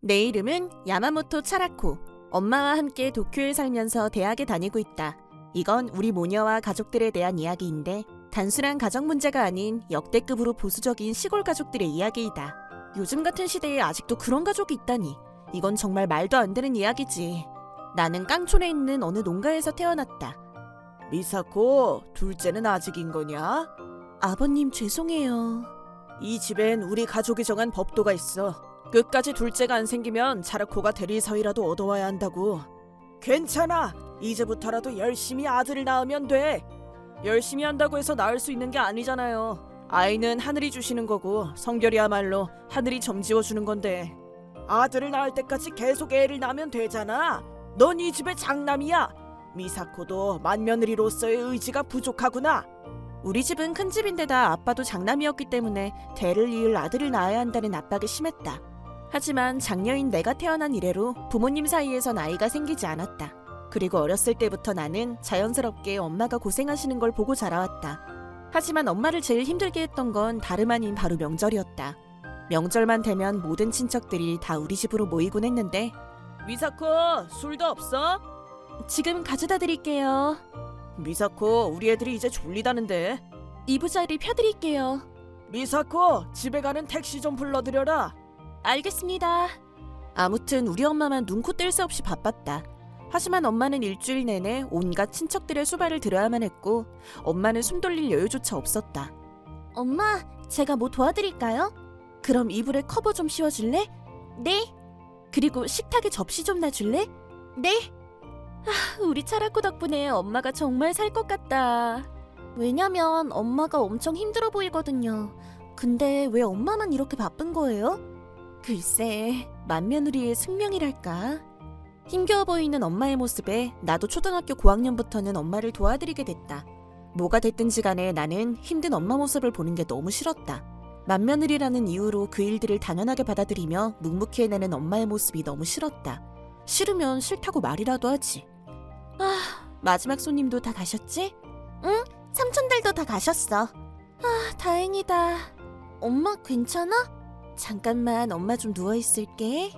내 이름은 야마모토 차라코. 엄마와 함께 도쿄에 살면서 대학에 다니고 있다. 이건 우리 모녀와 가족들에 대한 이야기인데 단순한 가정 문제가 아닌 역대급으로 보수적인 시골 가족들의 이야기이다. 요즘 같은 시대에 아직도 그런 가족이 있다니. 이건 정말 말도 안 되는 이야기지. 나는 깡촌에 있는 어느 농가에서 태어났다. 미사코, 둘째는 아직인 거냐? 아버님 죄송해요. 이 집엔 우리 가족이 정한 법도가 있어. 끝까지 둘째가 안 생기면 차라코가 대리서이라도 얻어와야 한다고. 괜찮아. 이제부터라도 열심히 아들을 낳으면 돼. 열심히 한다고 해서 낳을 수 있는 게 아니잖아요. 아이는 하늘이 주시는 거고 성결이야말로 하늘이 점지어 주는 건데. 아들을 낳을 때까지 계속 애를 낳으면 되잖아. 넌 이 집의 장남이야. 미사코도 맏며느리로서의 의지가 부족하구나. 우리 집은 큰 집인데다 아빠도 장남이었기 때문에 대를 이을 아들을 낳아야 한다는 압박이 심했다. 하지만 장녀인 내가 태어난 이래로 부모님 사이에선 아이가 생기지 않았다. 그리고 어렸을 때부터 나는 자연스럽게 엄마가 고생하시는 걸 보고 자라왔다. 하지만 엄마를 제일 힘들게 했던 건 다름 아닌 바로 명절이었다. 명절만 되면 모든 친척들이 다 우리 집으로 모이곤 했는데 미사코, 술도 없어? 지금 가져다 드릴게요. 미사코, 우리 애들이 이제 졸리다는데. 이부자리 펴드릴게요. 미사코, 집에 가는 택시 좀 불러드려라. 알겠습니다. 아무튼 우리 엄마만 눈코 뗄 새 없이 바빴다. 하지만 엄마는 일주일 내내 온갖 친척들의 수발을 들어야만 했고 엄마는 숨 돌릴 여유조차 없었다. 엄마, 제가 뭐 도와드릴까요? 그럼 이불에 커버 좀 씌워줄래? 네. 그리고 식탁에 접시 좀 놔줄래? 네. 우리 차라코 덕분에 엄마가 정말 살 것 같다. 왜냐면 엄마가 엄청 힘들어 보이거든요. 근데 왜 엄마만 이렇게 바쁜 거예요? 글쎄, 맏며느리의 숙명이랄까? 힘겨워 보이는 엄마의 모습에 나도 초등학교 고학년부터는 엄마를 도와드리게 됐다. 뭐가 됐든지 간에 나는 힘든 엄마 모습을 보는 게 너무 싫었다. 맏며느리라는 이유로 그 일들을 당연하게 받아들이며 묵묵히 해내는 엄마의 모습이 너무 싫었다. 싫으면 싫다고 말이라도 하지. 마지막 손님도 다 가셨지? 응, 삼촌들도 다 가셨어. 다행이다. 엄마 괜찮아? 잠깐만 엄마 좀 누워있을게.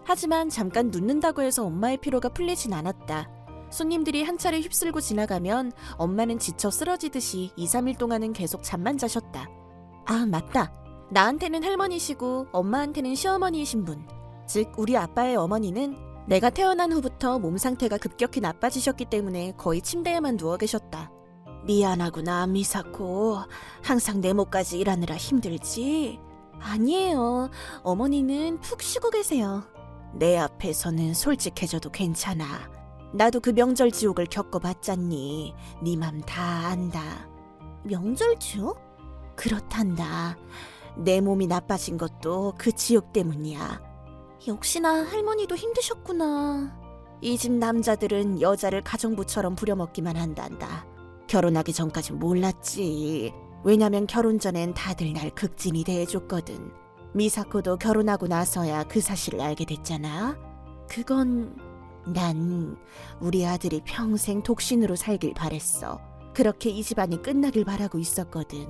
하지만 잠깐 눕는다고 해서 엄마의 피로가 풀리진 않았다. 손님들이 한 차례 휩쓸고 지나가면 엄마는 지쳐 쓰러지듯이 2, 3일 동안은 계속 잠만 자셨다. 아, 맞다. 나한테는 할머니시고 엄마한테는 시어머니이신 분. 즉 우리 아빠의 어머니는 내가 태어난 후부터 몸 상태가 급격히 나빠지셨기 때문에 거의 침대에만 누워 계셨다. 미안하구나, 미사코. 항상 내 몫까지 일하느라 힘들지? 아니에요. 어머니는 푹 쉬고 계세요. 내 앞에서는 솔직해져도 괜찮아. 나도 그 명절 지옥을 겪어봤잖니. 네 맘 다 안다. 명절 지옥? 그렇단다. 내 몸이 나빠진 것도 그 지옥 때문이야. 역시나 할머니도 힘드셨구나. 이 집 남자들은 여자를 가정부처럼 부려먹기만 한단다. 결혼하기 전까진 몰랐지. 왜냐면 결혼 전엔 다들 날 극진히 대해줬거든. 미사코도 결혼하고 나서야 그 사실을 알게 됐잖아. 그건 난 우리 아들이 평생 독신으로 살길 바랬어. 그렇게 이 집안이 끝나길 바라고 있었거든.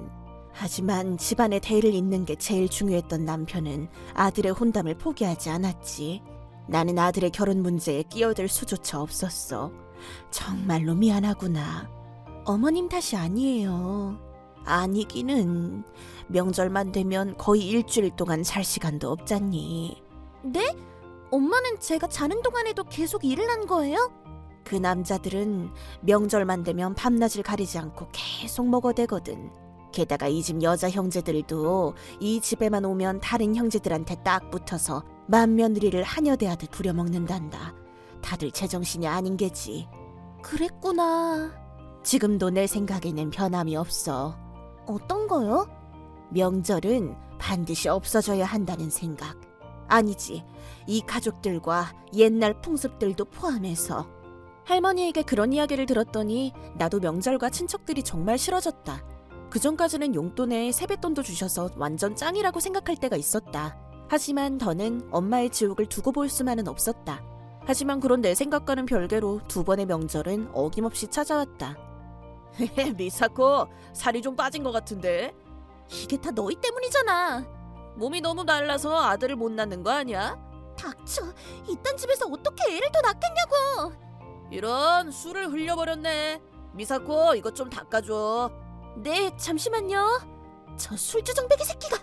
하지만 집안의 대를 잇는 게 제일 중요했던 남편은 아들의 혼담을 포기하지 않았지. 나는 아들의 결혼 문제에 끼어들 수조차 없었어. 정말로 미안하구나. 어머님 탓이 아니에요. 아니기는 명절만 되면 거의 일주일 동안 잘 시간도 없잖니. 네? 엄마는 제가 자는 동안에도 계속 일을 한 거예요? 그 남자들은 명절만 되면 밤낮을 가리지 않고 계속 먹어대거든. 게다가 이 집 여자 형제들도 이 집에만 오면 다른 형제들한테 딱 붙어서 맏며느리를 하녀대하듯 부려먹는단다. 다들 제정신이 아닌 게지. 그랬구나. 지금도 내 생각에는 변함이 없어. 어떤 거요? 명절은 반드시 없어져야 한다는 생각. 아니지, 이 가족들과 옛날 풍습들도 포함해서. 할머니에게 그런 이야기를 들었더니 나도 명절과 친척들이 정말 싫어졌다. 그전까지는 용돈에 세뱃돈도 주셔서 완전 짱이라고 생각할 때가 있었다. 하지만 더는 엄마의 지옥을 두고 볼 수만은 없었다. 하지만 그런 내 생각과는 별개로 두 번의 명절은 어김없이 찾아왔다. 미사코, 살이 좀 빠진 것 같은데? 이게 다 너희 때문이잖아. 몸이 너무 말라서 아들을 못 낳는 거 아니야? 닥쳐. 이딴 집에서 어떻게 애를 더 낳겠냐고. 이런, 술을 흘려버렸네. 미사코, 이것 좀 닦아줘. 네, 잠시만요. 저 술주정뱅이 새끼가.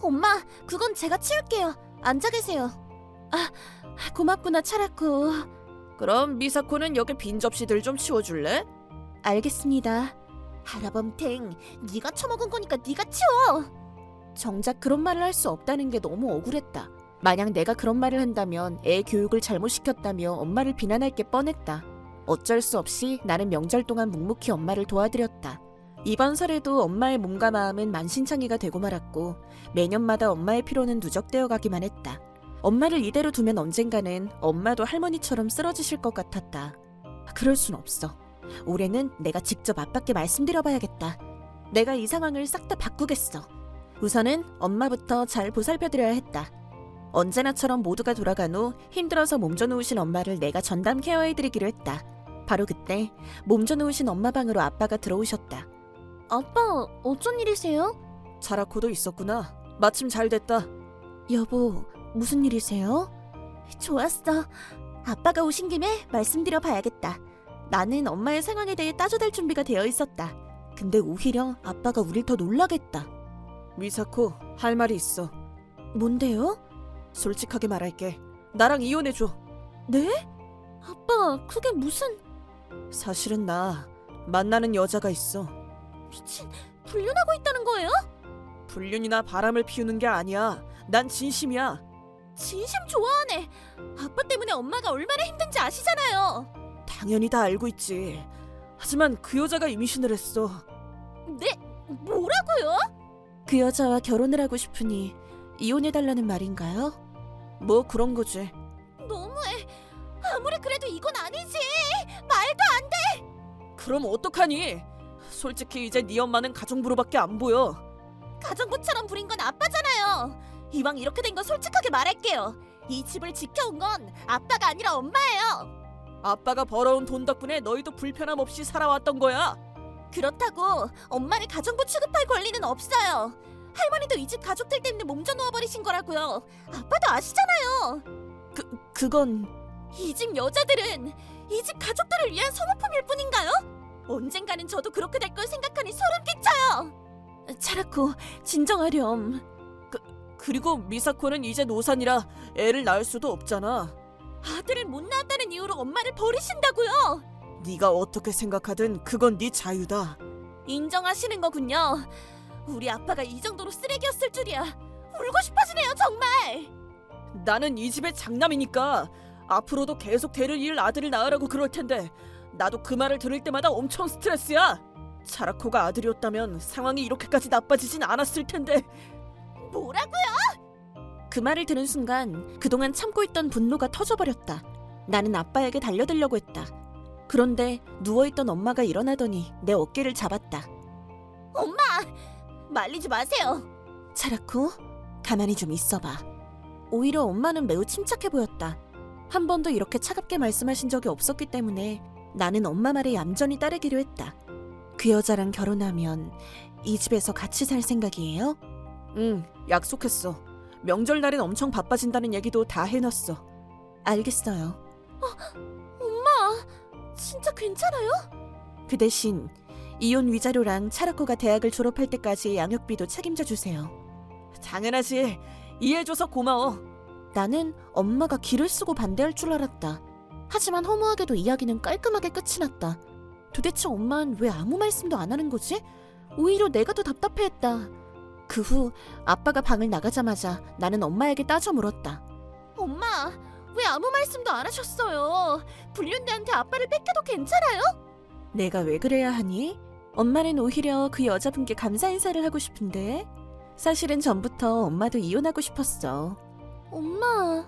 엄마, 그건 제가 치울게요. 앉아 계세요. 고맙구나, 차라코. 그럼 미사코는 여기 빈 접시들 좀 치워줄래? 알겠습니다. 하라범탱, 네가 처먹은 거니까 네가 치워. 정작 그런 말을 할 수 없다는 게 너무 억울했다. 만약 내가 그런 말을 한다면 애 교육을 잘못시켰다며 엄마를 비난할 게 뻔했다. 어쩔 수 없이 나는 명절 동안 묵묵히 엄마를 도와드렸다. 이번 설에도 엄마의 몸과 마음은 만신창이가 되고 말았고 매년마다 엄마의 피로는 누적되어 가기만 했다. 엄마를 이대로 두면 언젠가는 엄마도 할머니처럼 쓰러지실 것 같았다. 그럴 순 없어. 올해는 내가 직접 아빠께 말씀드려봐야겠다. 내가 이 상황을 싹 다 바꾸겠어. 우선은 엄마부터 잘 보살펴드려야 했다. 언제나처럼 모두가 돌아간 후 힘들어서 몸져 누우신 엄마를 내가 전담 케어해드리기로 했다. 바로 그때 몸져 누우신 엄마 방으로 아빠가 들어오셨다. 아빠, 어쩐 일이세요? 차라코도 있었구나. 마침 잘 됐다. 여보, 무슨 일이세요? 좋았어. 아빠가 오신 김에 말씀드려 봐야겠다. 나는 엄마의 상황에 대해 따져댈 준비가 되어 있었다. 근데 오히려 아빠가 우릴 더 놀라겠다. 미사코, 할 말이 있어. 뭔데요? 솔직하게 말할게. 나랑 이혼해줘. 네? 아빠, 그게 무슨... 사실은 나 만나는 여자가 있어. 미친, 불륜하고 있다는 거예요? 불륜이나 바람을 피우는 게 아니야. 난 진심이야. 진심 좋아하네. 아빠 때문에 엄마가 얼마나 힘든지 아시잖아요. 당연히 다 알고 있지. 하지만 그 여자가 임신을 했어. 네? 뭐라고요? 그 여자와 결혼을 하고 싶으니 이혼해달라는 말인가요? 뭐 그런 거지. 너무해. 아무리 그래도 이건 아니지. 말도 안 돼. 그럼 어떡하니? 솔직히 이제 네 엄마는 가정부로밖에 안 보여. 가정부처럼 부린 건 아빠잖아요. 이왕 이렇게 된 거 솔직하게 말할게요. 이 집을 지켜온 건 아빠가 아니라 엄마예요. 아빠가 벌어온 돈 덕분에 너희도 불편함 없이 살아왔던 거야. 그렇다고 엄마를 가정부 취급할 권리는 없어요. 할머니도 이 집 가족들 때문에 몸져 누워버리신 거라고요. 아빠도 아시잖아요. 그건... 이 집 여자들은 이 집 가족들을 위한 소모품일 뿐인가요? 언젠가는 저도 그렇게 될 걸 생각하니 소름 끼쳐요. 차라코, 진정하렴. 그리고 미사코는 이제 노산이라 애를 낳을 수도 없잖아. 아들을 못 낳았다는 이유로 엄마를 버리신다고요? 네가 어떻게 생각하든 그건 네 자유다. 인정하시는 거군요. 우리 아빠가 이 정도로 쓰레기였을 줄이야. 울고 싶어지네요, 정말. 나는 이 집의 장남이니까 앞으로도 계속 대를 이을 아들을 낳으라고 그럴 텐데 나도 그 말을 들을 때마다 엄청 스트레스야. 차라코가 아들이었다면 상황이 이렇게까지 나빠지진 않았을 텐데. 뭐라고요? 그 말을 들은 순간 그동안 참고 있던 분노가 터져버렸다. 나는 아빠에게 달려들려고 했다. 그런데 누워있던 엄마가 일어나더니 내 어깨를 잡았다. 엄마! 말리지 마세요. 차라코, 가만히 좀 있어봐. 오히려 엄마는 매우 침착해 보였다. 한 번도 이렇게 차갑게 말씀하신 적이 없었기 때문에 나는 엄마 말에 얌전히 따르기로 했다. 그 여자랑 결혼하면 이 집에서 같이 살 생각이에요? 응, 약속했어. 명절날엔 엄청 바빠진다는 얘기도 다 해놨어. 알겠어요. 엄마, 진짜 괜찮아요? 그 대신 이혼 위자료랑 차라코가 대학을 졸업할 때까지 양육비도 책임져 주세요. 당연하지. 이해해줘서 고마워. 나는 엄마가 기를 쓰고 반대할 줄 알았다. 하지만 허무하게도 이야기는 깔끔하게 끝이 났다. 도대체 엄마는 왜 아무 말씀도 안 하는 거지? 오히려 내가 더 답답해했다. 그 후 아빠가 방을 나가자마자 나는 엄마에게 따져 물었다. 엄마, 왜 아무 말씀도 안 하셨어요? 불륜녀한테 아빠를 뺏겨도 괜찮아요? 내가 왜 그래야 하니? 엄마는 오히려 그 여자분께 감사 인사를 하고 싶은데 사실은 전부터 엄마도 이혼하고 싶었어. 엄마...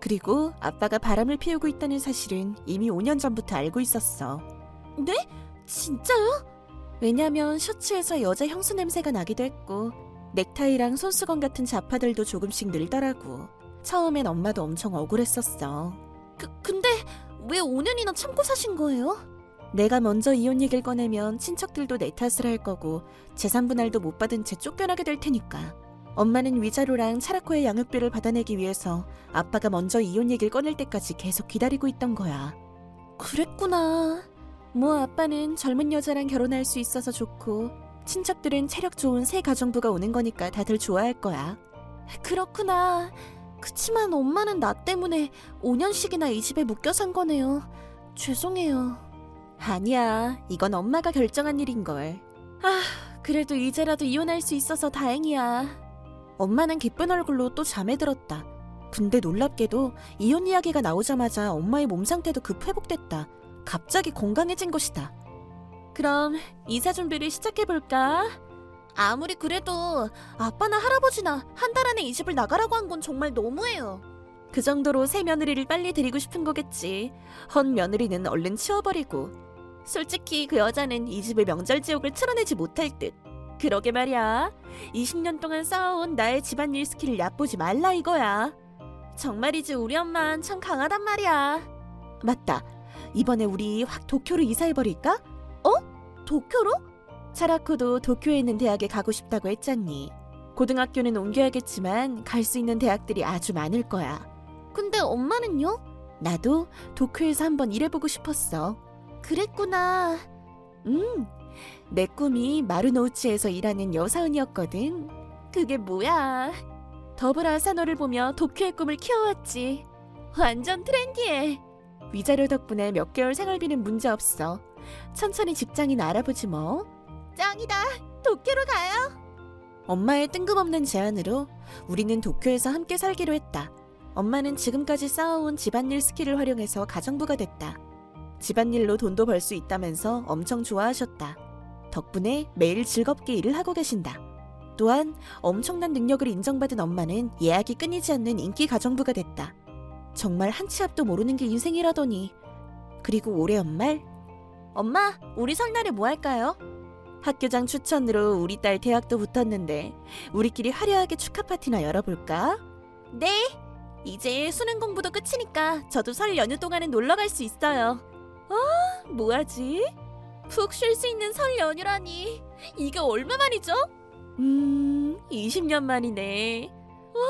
그리고 아빠가 바람을 피우고 있다는 사실은 이미 5년 전부터 알고 있었어. 네? 진짜요? 왜냐면 셔츠에서 여자 향수 냄새가 나기도 했고 넥타이랑 손수건 같은 자파들도 조금씩 늘더라고. 처음엔 엄마도 엄청 억울했었어. 근데 왜 5년이나 참고 사신 거예요? 내가 먼저 이혼 얘기를 꺼내면 친척들도 내 탓을 할 거고 재산 분할도 못 받은 채 쫓겨나게 될 테니까. 엄마는 위자료랑 차라코의 양육비를 받아내기 위해서 아빠가 먼저 이혼 얘기를 꺼낼 때까지 계속 기다리고 있던 거야. 그랬구나. 뭐 아빠는 젊은 여자랑 결혼할 수 있어서 좋고 친척들은 체력 좋은 새 가정부가 오는 거니까 다들 좋아할 거야. 그렇구나. 그치만 엄마는 나 때문에 5년씩이나 이 집에 묶여 산 거네요. 죄송해요. 아니야. 이건 엄마가 결정한 일인걸. 아, 그래도 이제라도 이혼할 수 있어서 다행이야. 엄마는 기쁜 얼굴로 또 잠에 들었다. 근데 놀랍게도 이혼 이야기가 나오자마자 엄마의 몸 상태도 급 회복됐다. 갑자기 건강해진 것이다. 그럼 이사 준비를 시작해볼까? 아무리 그래도 아빠나 할아버지나 한 달 안에 이 집을 나가라고 한 건 정말 너무해요. 그 정도로 새 며느리를 빨리 데리고 싶은 거겠지. 헛 며느리는 얼른 치워버리고. 솔직히 그 여자는 이 집의 명절 지옥을 틀어내지 못할 듯. 그러게 말이야. 20년 동안 쌓아온 나의 집안일 스킬을 얕보지 말라 이거야. 정말이지 우리 엄만 참 강하단 말이야. 맞다. 이번에 우리 확 도쿄로 이사해버릴까? 도쿄로? 차라코도 도쿄에 있는 대학에 가고 싶다고 했잖니. 고등학교는 옮겨야겠지만 갈 수 있는 대학들이 아주 많을 거야. 근데 엄마는요? 나도 도쿄에서 한번 일해보고 싶었어. 그랬구나. 내 꿈이 마루노우치에서 일하는 여사원이었거든. 그게 뭐야? 더블 아사노를 보며 도쿄의 꿈을 키워왔지. 완전 트렌디해. 위자료 덕분에 몇 개월 생활비는 문제없어. 천천히 직장인 알아보지 뭐. 짱이다. 도쿄로 가요. 엄마의 뜬금없는 제안으로 우리는 도쿄에서 함께 살기로 했다. 엄마는 지금까지 쌓아온 집안일 스킬을 활용해서 가정부가 됐다. 집안일로 돈도 벌 수 있다면서 엄청 좋아하셨다. 덕분에 매일 즐겁게 일을 하고 계신다. 또한 엄청난 능력을 인정받은 엄마는 예약이 끊이지 않는 인기 가정부가 됐다. 정말 한 치 앞도 모르는 게 인생이라더니. 그리고 올해 연말? 엄마, 우리 설날에 뭐 할까요? 학교장 추천으로 우리 딸 대학도 붙었는데 우리끼리 화려하게 축하 파티나 열어볼까? 네! 이제 수능 공부도 끝이니까 저도 설 연휴 동안은 놀러 갈 수 있어요. 뭐하지? 푹 쉴 수 있는 설 연휴라니. 이게 얼마만이죠? 20년 만이네. 와,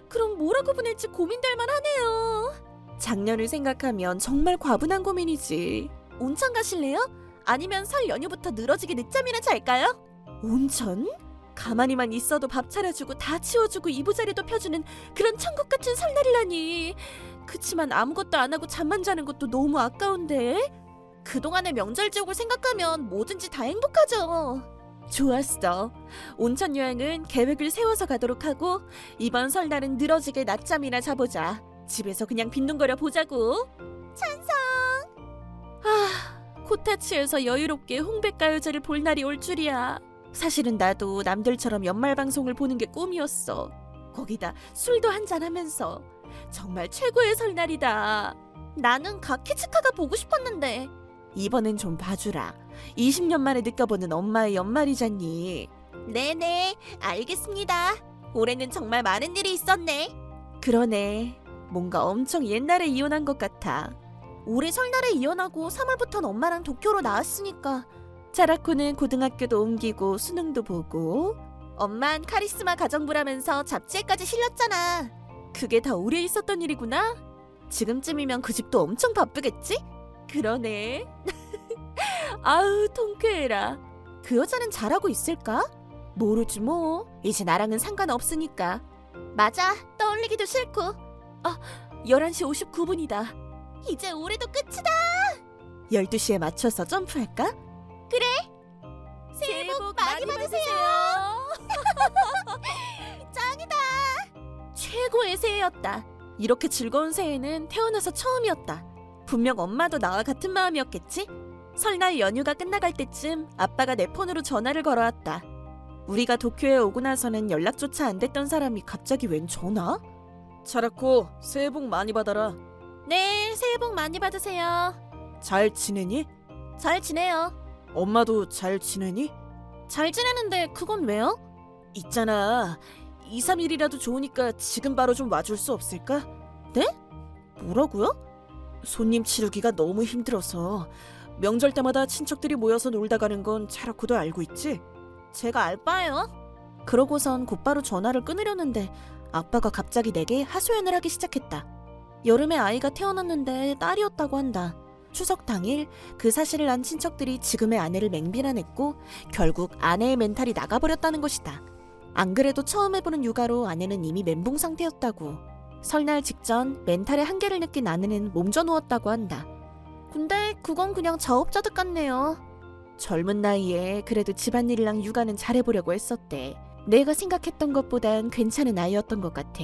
그럼 뭐라고 보낼지 고민될 만하네요. 작년을 생각하면 정말 과분한 고민이지. 온천 가실래요? 아니면 설 연휴부터 늘어지게 늦잠이나 잘까요? 온천? 가만히만 있어도 밥 차려주고 다 치워주고 이부자리도 펴주는 그런 천국 같은 설날이라니. 그치만 아무것도 안 하고 잠만 자는 것도 너무 아까운데. 그동안의 명절 지옥을 생각하면 뭐든지 다 행복하죠. 좋았어. 온천 여행은 계획을 세워서 가도록 하고 이번 설날은 늘어지게 낮잠이나 자보자. 집에서 그냥 빈둥거려 보자고. 찬성. 코타츠에서 여유롭게 홍백가요제를 볼 날이 올 줄이야. 사실은 나도 남들처럼 연말 방송을 보는 게 꿈이었어. 거기다 술도 한잔하면서. 정말 최고의 설날이다. 나는 가키츠카가 보고 싶었는데. 이번엔 좀 봐주라. 20년 만에 느껴보는 엄마의 연말이잖니. 네네, 알겠습니다. 올해는 정말 많은 일이 있었네. 그러네. 뭔가 엄청 옛날에 이혼한 것 같아. 올해 설날에 이혼하고 3월부터는 엄마랑 도쿄로 나왔으니까. 차라코는 고등학교도 옮기고 수능도 보고. 엄만 카리스마 가정부라면서 잡지에까지 실렸잖아. 그게 다 오래 있었던 일이구나. 지금쯤이면 그 집도 엄청 바쁘겠지? 그러네. 아우, 통쾌해라. 그 여자는 잘하고 있을까? 모르지 뭐. 이제 나랑은 상관없으니까. 맞아. 떠올리기도 싫고. 11시 59분이다. 이제 올해도 끝이다. 12시에 맞춰서 점프할까? 그래. 새해 복 많이 받으세요. 짱이다. 최고의 새해였다. 이렇게 즐거운 새해는 태어나서 처음이었다. 분명 엄마도 나와 같은 마음이었겠지? 설날 연휴가 끝나갈 때쯤 아빠가 내 폰으로 전화를 걸어왔다. 우리가 도쿄에 오고 나서는 연락조차 안 됐던 사람이 갑자기 웬 전화? 차라코, 새해 복 많이 받아라. 네, 새해 복 많이 받으세요. 잘 지내니? 잘 지내요. 엄마도 잘 지내니? 잘 지내는데 그건 왜요? 있잖아. 2, 3일이라도 좋으니까 지금 바로 좀 와줄 수 없을까? 네? 뭐라고요? 손님 치르기가 너무 힘들어서. 명절 때마다 친척들이 모여서 놀다 가는 건 차라코도 알고 있지? 제가 알 바예요. 그러고선 곧바로 전화를 끊으려는데 아빠가 갑자기 내게 하소연을 하기 시작했다. 여름에 아이가 태어났는데 딸이었다고 한다. 추석 당일 그 사실을 안 친척들이 지금의 아내를 맹비난했고 결국 아내의 멘탈이 나가버렸다는 것이다. 안 그래도 처음 해보는 육아로 아내는 이미 멘붕 상태였다고. 설날 직전 멘탈의 한계를 느낀 아내는 몸져 누웠다고 한다. 근데 그건 그냥 자업자득 같네요. 젊은 나이에 그래도 집안일이랑 육아는 잘해보려고 했었대. 내가 생각했던 것보단 괜찮은 아이였던 것 같아.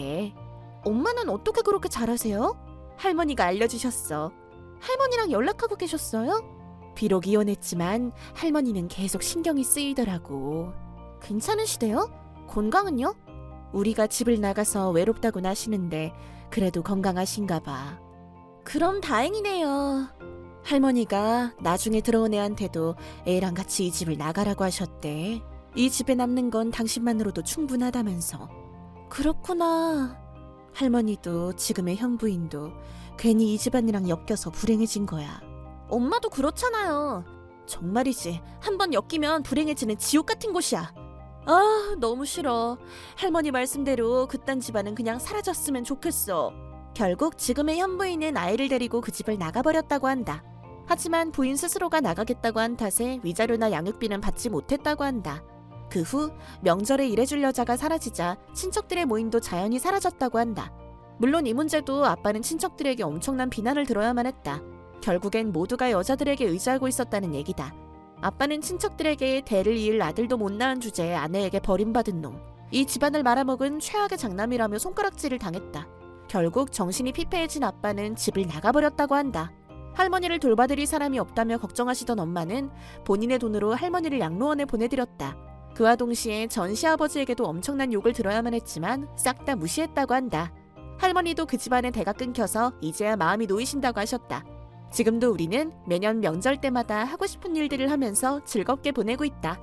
엄마는 어떻게 그렇게 잘하세요? 할머니가 알려주셨어. 할머니랑 연락하고 계셨어요? 비록 이혼했지만 할머니는 계속 신경이 쓰이더라고. 괜찮으시대요? 건강은요? 우리가 집을 나가서 외롭다고 하시는데 그래도 건강하신가 봐. 그럼 다행이네요. 할머니가 나중에 들어온 애한테도 애랑 같이 이 집을 나가라고 하셨대. 이 집에 남는 건 당신만으로도 충분하다면서. 그렇구나. 할머니도 지금의 형부인도 괜히 이 집안이랑 엮여서 불행해진 거야. 엄마도 그렇잖아요. 정말이지. 한번 엮이면 불행해지는 지옥 같은 곳이야. 아, 너무 싫어. 할머니 말씀대로 그딴 집안은 그냥 사라졌으면 좋겠어. 결국 지금의 현부인은 아이를 데리고 그 집을 나가버렸다고 한다. 하지만 부인 스스로가 나가겠다고 한 탓에 위자료나 양육비는 받지 못했다고 한다. 그 후 명절에 일해줄 여자가 사라지자 친척들의 모임도 자연히 사라졌다고 한다. 물론 이 문제도 아빠는 친척들에게 엄청난 비난을 들어야만 했다. 결국엔 모두가 여자들에게 의지하고 있었다는 얘기다. 아빠는 친척들에게 대를 이을 아들도 못 낳은 주제에 아내에게 버림받은 놈. 이 집안을 말아먹은 최악의 장남이라며 손가락질을 당했다. 결국 정신이 피폐해진 아빠는 집을 나가버렸다고 한다. 할머니를 돌봐드릴 사람이 없다며 걱정하시던 엄마는 본인의 돈으로 할머니를 양로원에 보내드렸다. 그와 동시에 전 시아버지에게도 엄청난 욕을 들어야만 했지만 싹 다 무시했다고 한다. 할머니도 그 집안의 대가 끊겨서 이제야 마음이 놓이신다고 하셨다. 지금도 우리는 매년 명절 때마다 하고 싶은 일들을 하면서 즐겁게 보내고 있다.